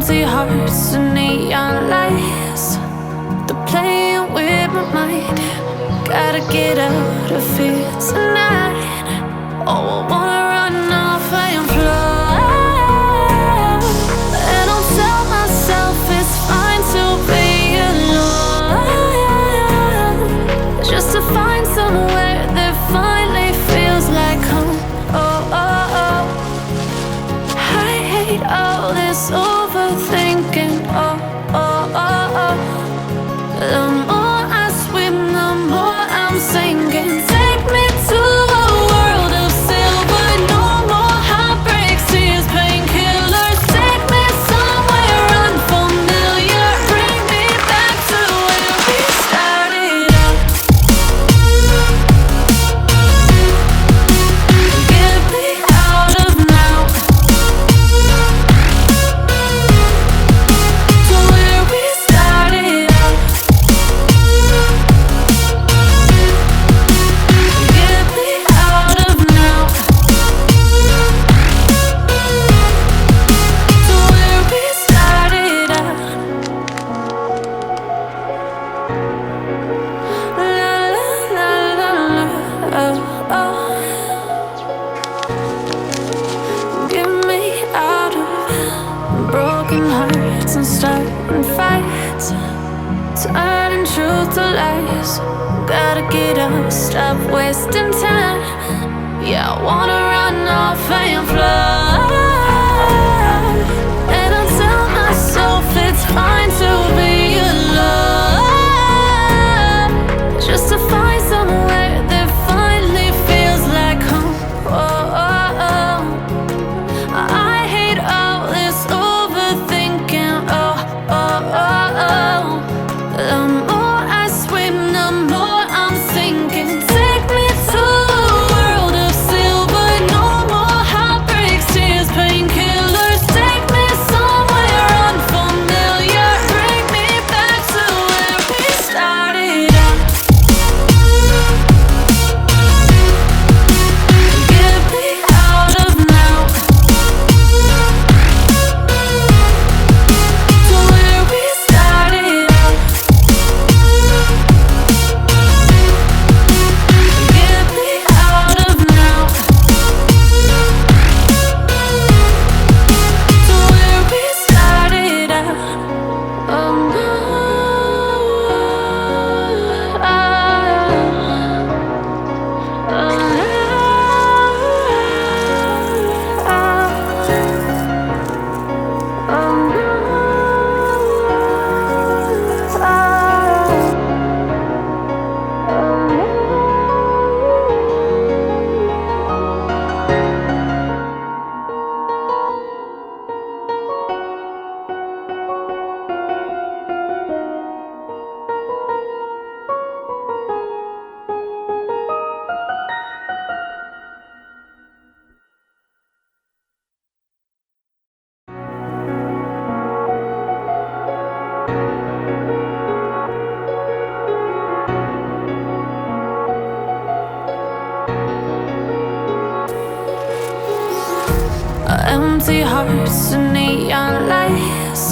Empty hearts and neon lights, they're playing with my mind. Gotta get out of here tonight. Oh, I wanna run off and fly. And I'll tell myself it's fine to be alone, just to find somewhere that finally feels like home. Oh, oh, oh. I hate all this overthinking. Oh, oh, oh, oh. The more I swim, the more I'm sinking. Take me to a world of silver. No more heartbreaks, tears, painkillers. Take me somewhere unfamiliar. Bring me back to where we started out. Get me out of now, to where we started out. Get me out of now, to where we started out. La la la la la, oh, oh. Get me out of broken hearts and starting fights, turning truth to lies. Gotta get up, stop wasting time. Yeah, I wanna run off and fly. And I'll tell myself it's fine to be alone, just to find somewhere that finally feels like home. Oh, oh, oh. I hate all this overthinking. Oh, oh, oh, oh. The more I swim, the more I'm sinking. Take me to a world of silver. No more heartbreaks, tears, painkillers. Take me somewhere unfamiliar. Bring me back to where we started out. Get me out of now, to where we started out. Get me out of now, to where we started out. Oh no, empty hearts and neon lights,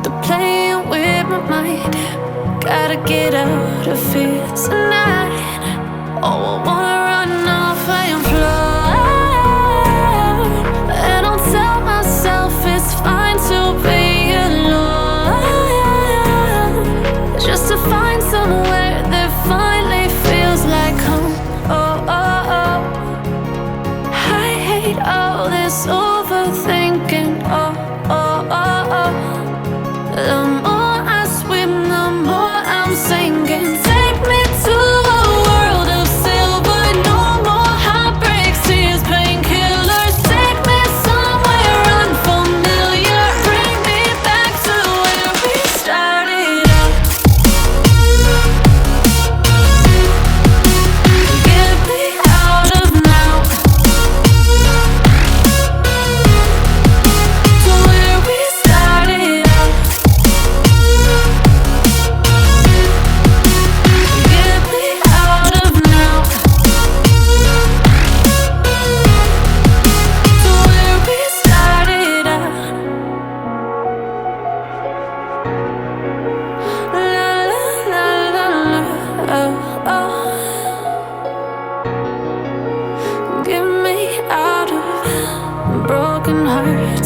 they're playing with my mind. Gotta get out of here tonight. Oh, I wanna run off and fly. And I'll tell myself it's fine to be alone, just to find somewhere that finally feels like home. Oh, oh, oh. I hate all this overthinking. Oh, oh, oh, oh. The more I swim, the more I'm sinking. Take me to a world of silver.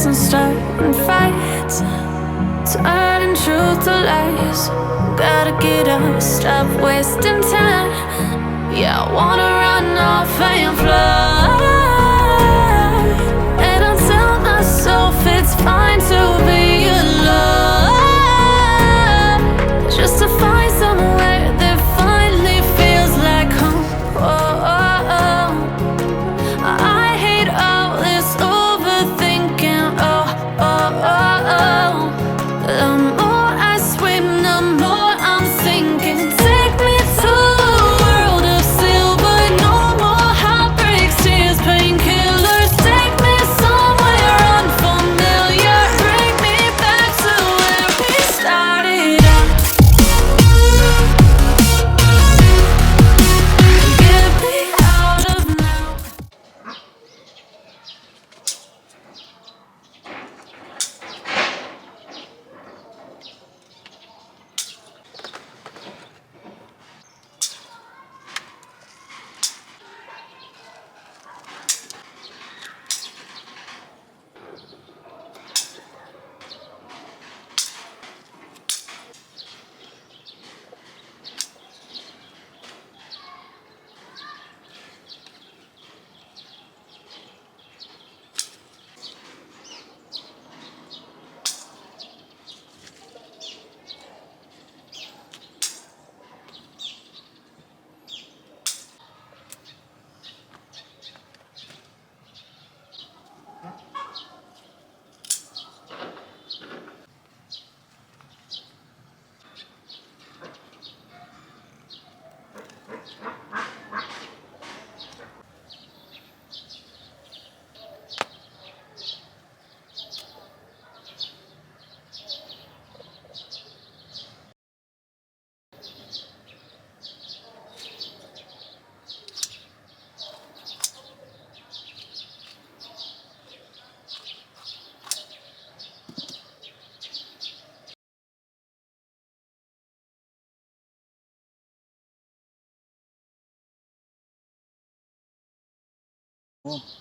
fights and starting fights, turning truth to lies. Gotta get up, stop wasting time. Yeah, I wanna run off and fly. And I'll tell myself it's fine to be alone, just to find somewhere that finally feels like home. Oh, oh, oh. I hate all this overthinking. Oh, oh, oh, oh. The more I swim, the more I'm sinking. Take me to a world of silver. No more heartbreaks, tears, painkillers. Take me somewhere unfamiliar. Bring me back to where we started out. Get me out of now. Oh.